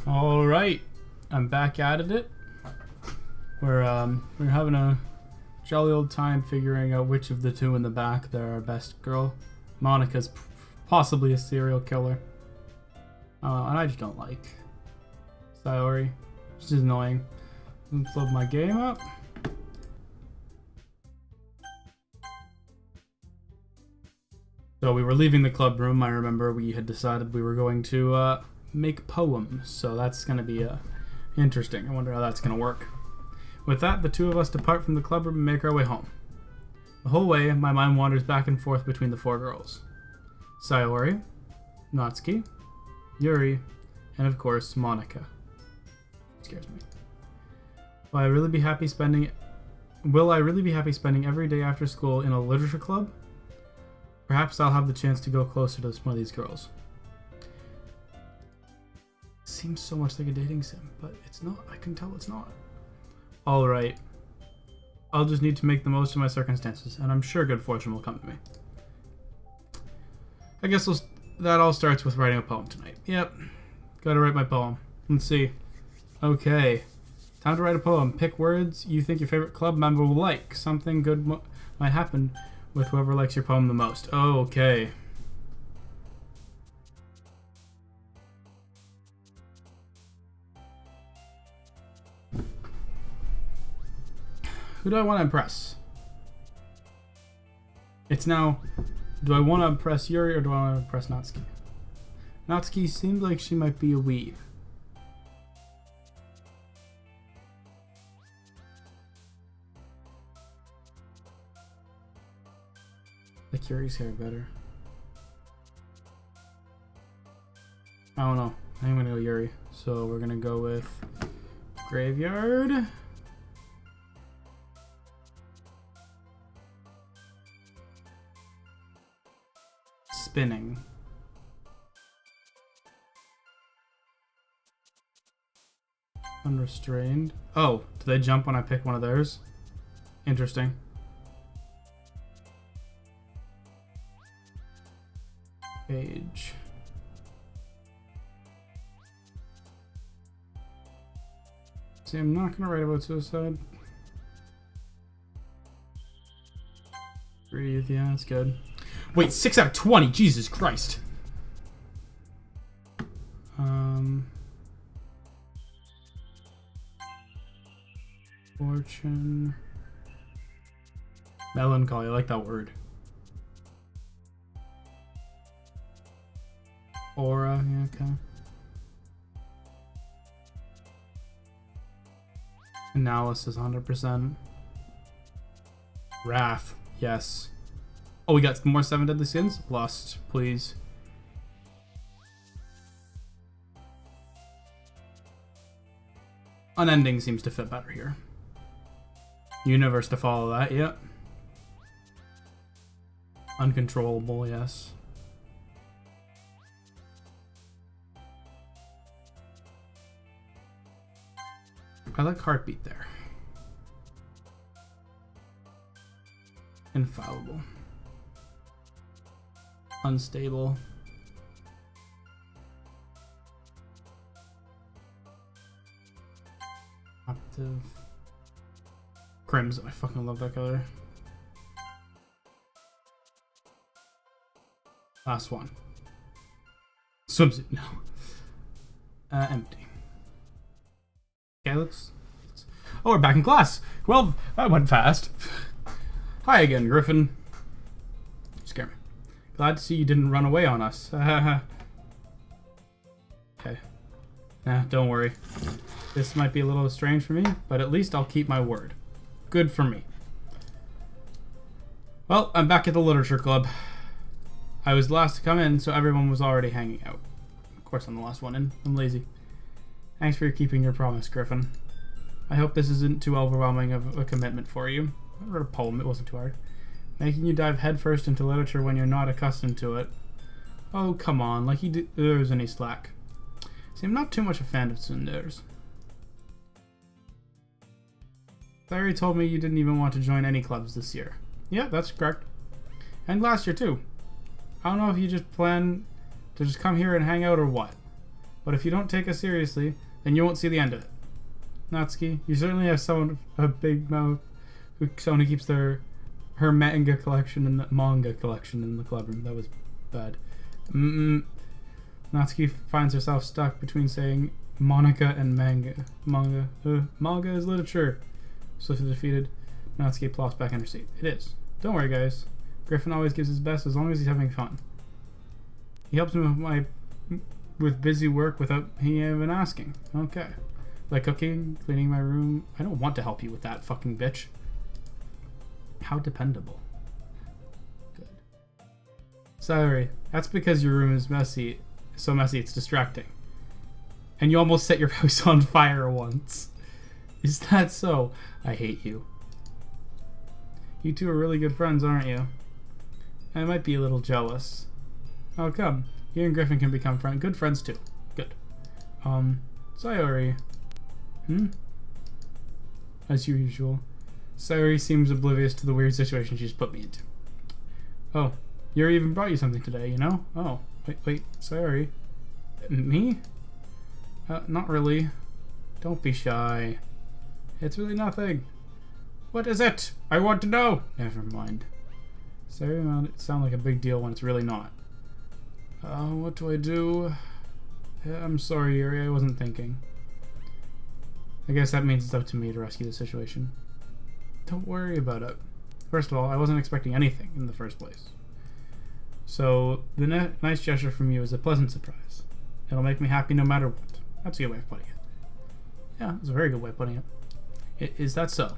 All right, I'm back at it. We're having a jolly old time figuring out which of the two in the back they're our best girl. Monica's possibly a serial killer, and I just don't like Sayori. She's annoying. Let's load my game up. So we were leaving the club room. I remember we had decided we were going to make poems, so that's going to be interesting. I wonder how that's going to work. With that, the two of us depart from the club room and make our way home. The whole way, my mind wanders back and forth between the four girls. Sayori, Natsuki, Yuri, and of course, Monica. Scares me. Will I really be happy spending every day after school in a literature club? Perhaps I'll have the chance to go closer to one of these girls. Seems so much like a dating sim, but it's not. I can tell it's not. Alright. I'll just need to make the most of my circumstances, and I'm sure good fortune will come to me. I guess that all starts with writing a poem tonight. Yep. Gotta write my poem. Let's see. Okay. Time to write a poem. Pick words you think your favorite club member will like. Something good might happen with whoever likes your poem the most. Okay. Who do I want to impress? It's now, do I want to impress Yuri or do I want to impress Natsuki? Natsuki seems like she might be a weeb. Like Yuri's hair better. I don't know. I'm gonna go Yuri. So we're gonna go with Graveyard. Spinning. Unrestrained. Oh, do they jump when I pick one of theirs? Interesting. Page. See, I'm not gonna write about suicide. Breathe, yeah, that's good. Wait, 6 out of 20, Jesus Christ. Fortune. Melancholy, I like that word. Aura, yeah, okay. Analysis, 100%. Wrath, yes. Oh, we got more 7 deadly sins? Lust, please. Unending seems to fit better here. Universe to follow that, yep. Uncontrollable, yes. I like heartbeat there. Infallible. Unstable. Active. Crimson. I fucking love that color. Last one. Swimsuit. No. Empty. Okay, let's... Oh, we're back in class. Well, that went fast. Hi again, Griffin. Scare me. Glad to see you didn't run away on us. Okay. Nah, don't worry. This might be a little strange for me, but at least I'll keep my word. Good for me. Well, I'm back at the literature club. I was the last to come in, so everyone was already hanging out. Of course, I'm the last one in. I'm lazy. Thanks for keeping your promise, Griffin. I hope this isn't too overwhelming of a commitment for you. I wrote a poem, it wasn't too hard. Making you dive headfirst into literature when you're not accustomed to it. Oh, come on, like there's any slack. See, I'm not too much a fan of tsunders. Larry told me you didn't even want to join any clubs this year. Yeah, that's correct. And last year, too. I don't know if you just plan to just come here and hang out or what. But if you don't take us seriously, then you won't see the end of it. Natsuki, you certainly have someone a big mouth someone who keeps her manga collection and manga collection in the club room. That was bad. Natsuki finds herself stuck between saying Monica and manga. Manga is literature. Swiftly defeated, Natsuki plops back in her seat. It is. Don't worry, guys. Griffin always gives his best as long as he's having fun. He helps me with busy work without he even asking. Okay. Like cooking, cleaning my room. I don't want to help you with that, fucking bitch. How dependable. Good. Sorry. That's because your room is messy. So messy it's distracting. And you almost set your house on fire once. Is that so? I hate you. You two are really good friends, aren't you? I might be a little jealous. Oh, come. You and Griffin can become good friends too. Good. Sayori. As usual. Sayori seems oblivious to the weird situation she's put me into. Oh, Yuri even brought you something today, you know? Oh, wait, Sayori. Me? Not really. Don't be shy. It's really nothing. What is it? I want to know! Never mind. Sayori made it sound like a big deal when it's really not. What do I do? I'm sorry, Yuri, I wasn't thinking. I guess that means it's up to me to rescue the situation. Don't worry about it. First of all, I wasn't expecting anything in the first place. So, the nice gesture from you is a pleasant surprise. It'll make me happy no matter what. That's a good way of putting it. Yeah, that's a very good way of putting it. Is that so?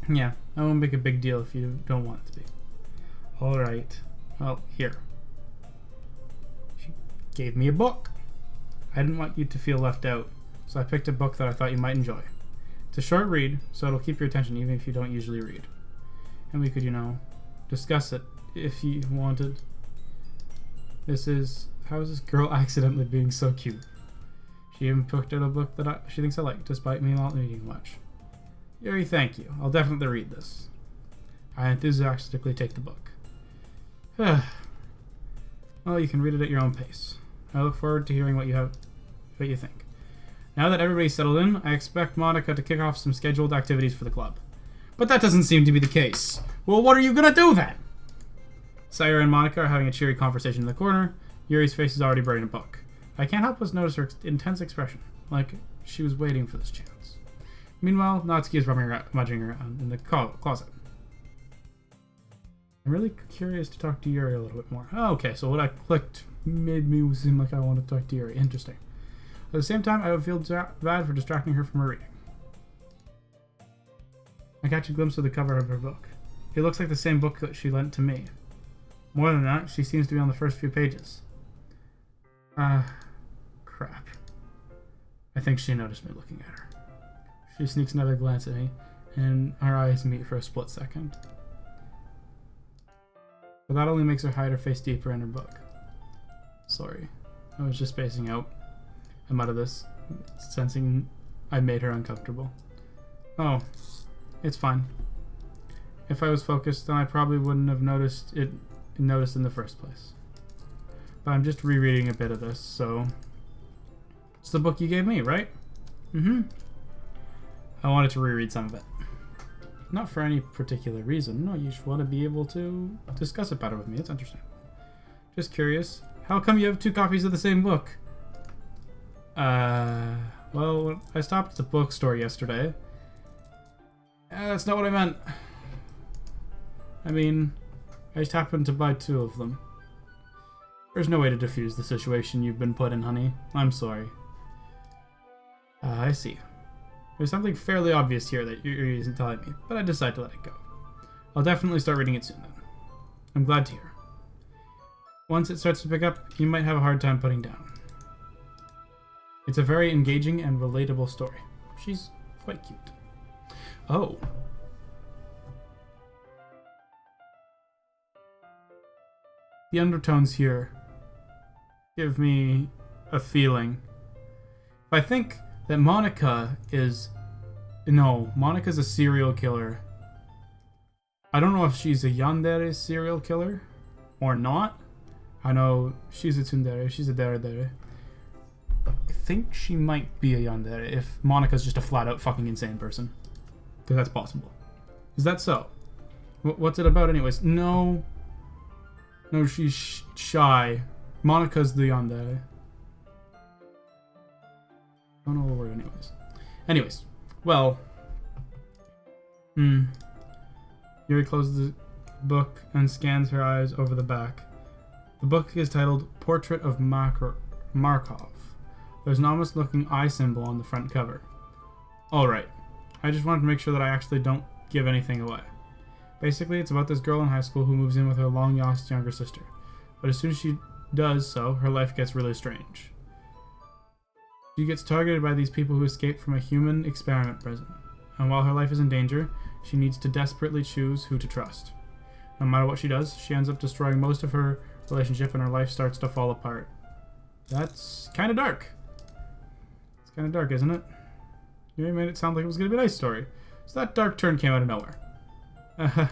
Yeah, I won't make a big deal if you don't want it to be. Alright. Well, here. She gave me a book. I didn't want you to feel left out, so I picked a book that I thought you might enjoy. It's a short read, so it'll keep your attention even if you don't usually read. And we could, discuss it if you wanted. How is this girl accidentally being so cute? She even picked out a book that she thinks I like, despite me not reading much. Yuri, thank you. I'll definitely read this. I enthusiastically take the book. Well, you can read it at your own pace. I look forward to hearing what you think. Now that everybody's settled in, I expect Monica to kick off some scheduled activities for the club. But that doesn't seem to be the case. Well, what are you gonna do then? Sayori and Monica are having a cheery conversation in the corner. Yuri's face is already buried in a book. I can't help but notice her intense expression, like she was waiting for this chance. Meanwhile, Natsuki is mudding around in the closet. I'm really curious to talk to Yuri a little bit more. Oh, okay, so what I clicked made me seem like I wanted to talk to Yuri. Interesting. At the same time, I would feel bad for distracting her from her reading. I catch a glimpse of the cover of her book. It looks like the same book that she lent to me. More than that, she seems to be on the first few pages. Crap. I think she noticed me looking at her. She sneaks another glance at me, and our eyes meet for a split second. But that only makes her hide her face deeper in her book. Sorry. I was just spacing out. I'm out of this, sensing I made her uncomfortable. Oh, it's fine. If I was focused, then I probably wouldn't have noticed in the first place. But I'm just rereading a bit of this, so... It's the book you gave me, right? Mm-hmm. I wanted to reread some of it. Not for any particular reason. No, you just want to be able to discuss it better with me. It's interesting. Just curious. How come you have 2 copies of the same book? Well, I stopped at the bookstore yesterday. That's not what I meant. I mean, I just happened to buy 2 of them. There's no way to defuse the situation you've been put in, honey. I'm sorry. I see. There's something fairly obvious here that you're isn't telling me, but I decided to let it go. I'll definitely start reading it soon then. I'm glad to hear. Once it starts to pick up, you might have a hard time putting down. It's a very engaging and relatable story. She's quite cute. Oh. The undertones here give me a feeling. I think that Monica is... No, Monica's a serial killer. I don't know if she's a yandere serial killer or not. I know she's a tsundere, she's a dere. think she might be a yandere if Monika's just a flat-out fucking insane person. Because that's possible. Is that so? What's it about anyways? No, she's shy. Monika's the yandere. Don't know the word anyways. Well. Yuri closes the book and scans her eyes over the back. The book is titled Portrait of Markov. There's an ominous looking eye symbol on the front cover. Alright. I just wanted to make sure that I actually don't give anything away. Basically, it's about this girl in high school who moves in with her long-lost younger sister. But as soon as she does so, her life gets really strange. She gets targeted by these people who escaped from a human experiment prison. And while her life is in danger, she needs to desperately choose who to trust. No matter what she does, she ends up destroying most of her relationship and her life starts to fall apart. That's kind of dark. It's kind of dark, isn't it? You made it sound like it was going to be a nice story. So that dark turn came out of nowhere.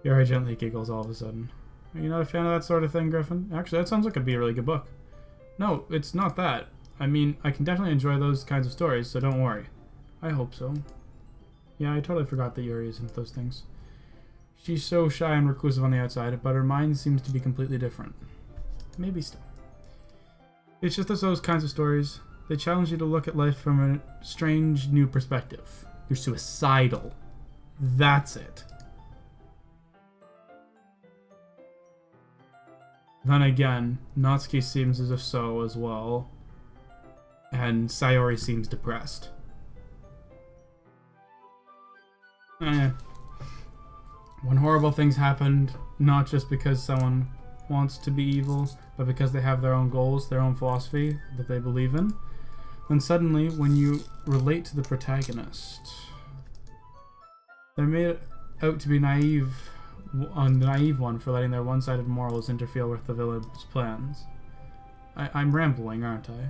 Yuri gently giggles all of a sudden. Are you not a fan of that sort of thing, Griffin? Actually, that sounds like it'd be a really good book. No, it's not that. I mean, I can definitely enjoy those kinds of stories, so don't worry. I hope so. Yeah, I totally forgot that Yuri is into those things. She's so shy and reclusive on the outside, but her mind seems to be completely different. Maybe still. It's just those kinds of stories. They challenge you to look at life from a strange new perspective. You're suicidal. That's it. Then again, Natsuki seems as if so as well. And Sayori seems depressed. When horrible things happened, not just because someone wants to be evil, but because they have their own goals, their own philosophy that they believe in, then suddenly, when you relate to the protagonist, they're made out to be naive, the naive one for letting their one-sided morals interfere with the villain's plans. I'm rambling, aren't I?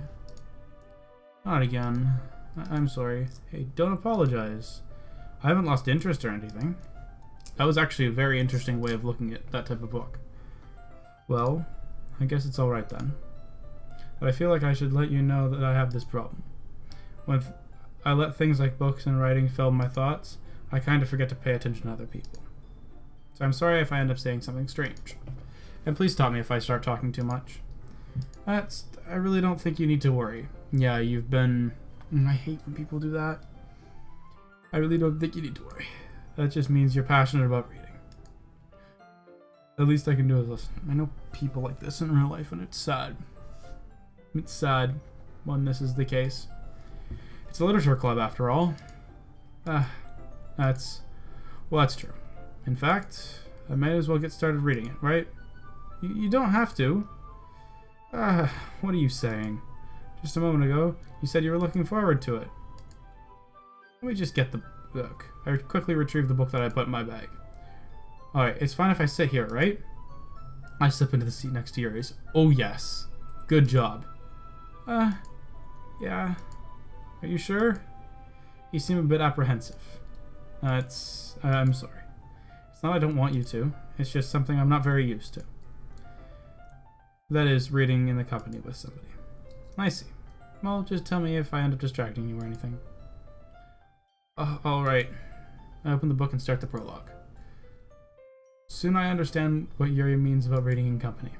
Not again. I'm sorry. Hey, don't apologize. I haven't lost interest or anything. That was actually a very interesting way of looking at that type of book. Well, I guess it's alright then. But I feel like I should let you know that I have this problem. When I let things like books and writing fill my thoughts, I kind of forget to pay attention to other people. So I'm sorry if I end up saying something strange. And please stop me if I start talking too much. I really don't think you need to worry. Yeah, you've been... I hate when people do that. I really don't think you need to worry. That just means you're passionate about reading. The least I can do is listen. I know people like this in real life, and it's sad. It's sad when this is the case. It's a literature club, after all. That's true. In fact, I might as well get started reading it, right? You don't have to. What are you saying? Just a moment ago, you said you were looking forward to it. Let me just get the book. I quickly retrieved the book that I put in my bag. Alright, it's fine if I sit here, right? I slip into the seat next to Yuri's. Oh yes. Good job. Yeah. Are you sure? You seem a bit apprehensive. I'm sorry. It's not I don't want you to. It's just something I'm not very used to. That is, reading in the company with somebody. I see. Well, just tell me if I end up distracting you or anything. Alright. I open the book and start the prologue. Soon I understand what Yuri means about reading in company.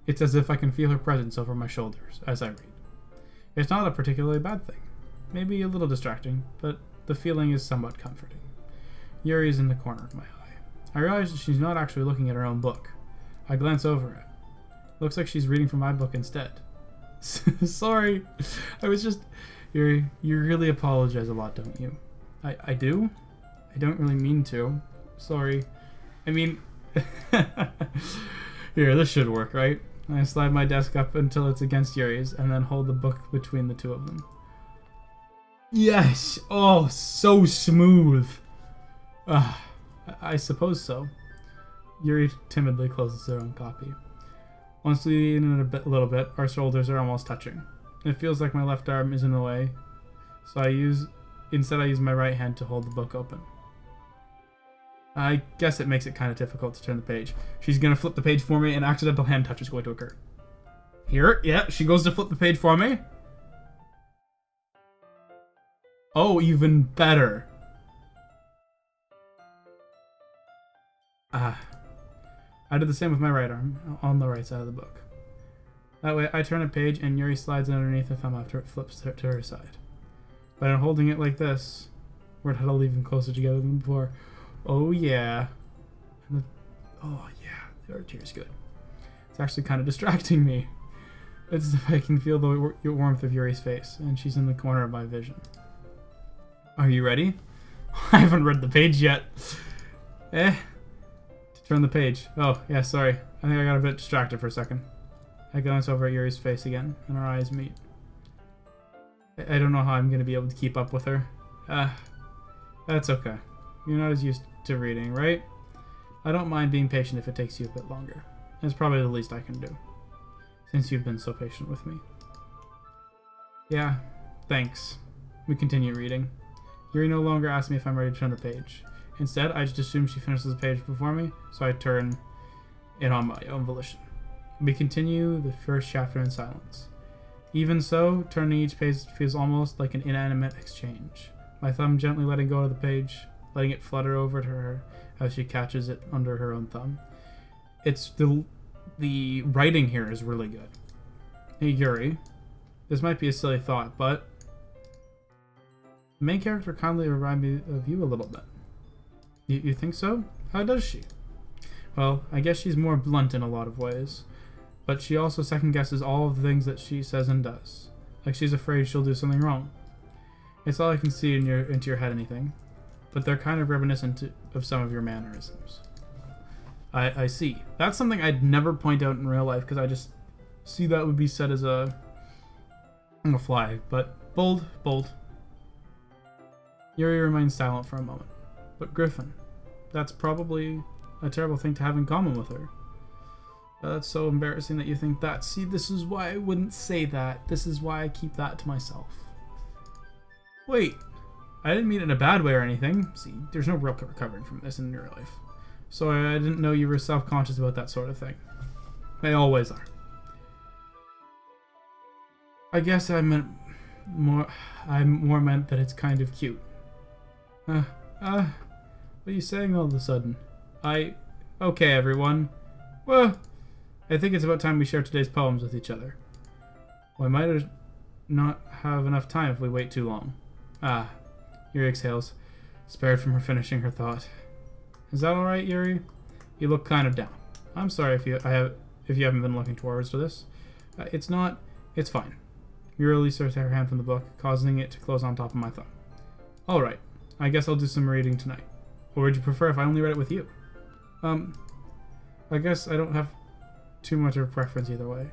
It's as if I can feel her presence over my shoulders as I read. It's not a particularly bad thing. Maybe a little distracting, but the feeling is somewhat comforting. Yuri is in the corner of my eye. I realize that she's not actually looking at her own book. I glance over it. Looks like she's reading from my book instead. Sorry. I was just... Yuri, you really apologize a lot, don't you? I do? I don't really mean to. Sorry. I mean... Here, this should work, right? I slide my desk up until it's against Yuri's, and then hold the book between the two of them. Yes! Oh, so smooth! I suppose so. Yuri timidly closes her own copy. Once we lean in a little bit, our shoulders are almost touching. It feels like my left arm is in the way, so instead I use my right hand to hold the book open. I guess it makes it kind of difficult to turn the page. She's going to flip the page for me, and accidental hand touch is going to occur. Here, yeah, she goes to flip the page for me. Oh, even better. I did the same with my right arm, on the right side of the book. That way, I turn a page and Yuri slides underneath the thumb after it flips to her side. But in holding it like this, we're huddled even closer together than before. Oh yeah. Oh yeah, the art here is good. It's actually kind of distracting me. It's as if I can feel the warmth of Yuri's face, and she's in the corner of my vision. Are you ready? I haven't read the page yet. To turn the page. Oh, yeah, sorry. I think I got a bit distracted for a second. I glance over at Yuri's face again, and our eyes meet. I don't know how I'm going to be able to keep up with her. That's okay. You're not as used to reading, right? I don't mind being patient if it takes you a bit longer. It's probably the least I can do, since you've been so patient with me. Yeah, thanks. We continue reading. Yuri no longer asks me if I'm ready to turn the page. Instead, I just assume she finishes the page before me, so I turn it on my own volition. We continue the first chapter in silence. Even so, turning each page feels almost like an inanimate exchange. My thumb gently letting go of the page, letting it flutter over to her as she catches it under her own thumb. It's the writing here is really good. Hey Yuri, this might be a silly thought, but the main character kindly reminds me of you a little bit. You think so? How does she? Well, I guess she's more blunt in a lot of ways, but she also second guesses all of the things that she says and does. Like she's afraid she'll do something wrong. It's all I can see into your head anything, but they're kind of reminiscent of some of your mannerisms. I see. That's something I'd never point out in real life because I just see that would be said as a flag, but bold. Yuri remains silent for a moment. But Griffin, that's probably a terrible thing to have in common with her. That's so embarrassing that you think that. See, this is why I wouldn't say that. This is why I keep that to myself. Wait, I didn't mean it in a bad way or anything. See, there's no real recovering from this in your life. So I didn't know you were self-conscious about that sort of thing. They always are. I guess I meant more meant that it's kind of cute. What are you saying all of a sudden? Okay, everyone. Well, I think it's about time we share today's poems with each other. We might not have enough time if we wait too long. Yuri exhales, spared from her finishing her thought. Is that alright, Yuri? You look kind of down. I'm sorry if you haven't been looking towards to this. It's fine. Yuri releases her hand from the book, causing it to close on top of my thumb. Alright, I guess I'll do some reading tonight. Or would you prefer if I only read it with you? I guess I don't have too much of a preference either way.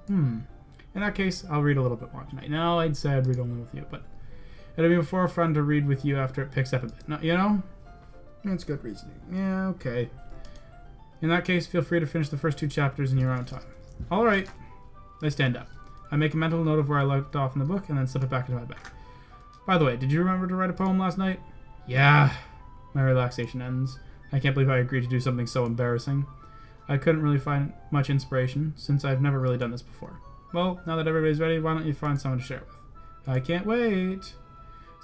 In that case, I'll read a little bit more tonight. Now, I'd say I'd read only with you, but it'll be more fun to read with you after it picks up a bit. No, you know? That's good reasoning. Yeah, okay. In that case, feel free to finish the first 2 chapters in your own time. Alright. I stand up. I make a mental note of where I left off in the book and then slip it back into my bag. By the way, did you remember to write a poem last night? Yeah. My relaxation ends. I can't believe I agreed to do something so embarrassing. I couldn't really find much inspiration, since I've never really done this before. Well, now that everybody's ready, why don't you find someone to share with? I can't wait!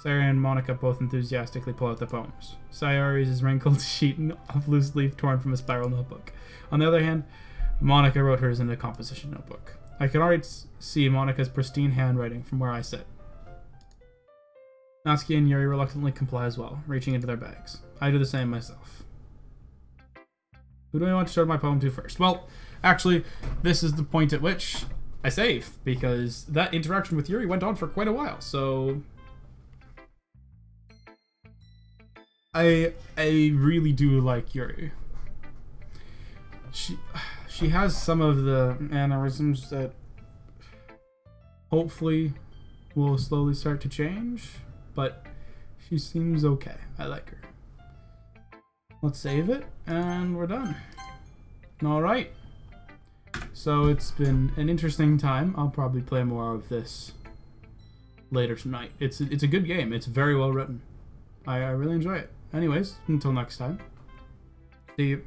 Sayori and Monica both enthusiastically pull out the poems. Sayori's is wrinkled sheet of loose leaf torn from a spiral notebook. On the other hand, Monica wrote hers in a composition notebook. I can already see Monica's pristine handwriting from where I sit. Natsuki and Yuri reluctantly comply as well, reaching into their bags. I do the same myself. Who do I want to show my poem to first? Well, actually, this is the point at which I save, because that interaction with Yuri went on for quite a while, so I really do like Yuri. She has some of the mannerisms that hopefully will slowly start to change, but she seems okay. I like her. Let's save it, and we're done. Alright. So it's been an interesting time. I'll probably play more of this later tonight. It's a good game. It's very well written. I really enjoy it. Anyways, until next time. See you.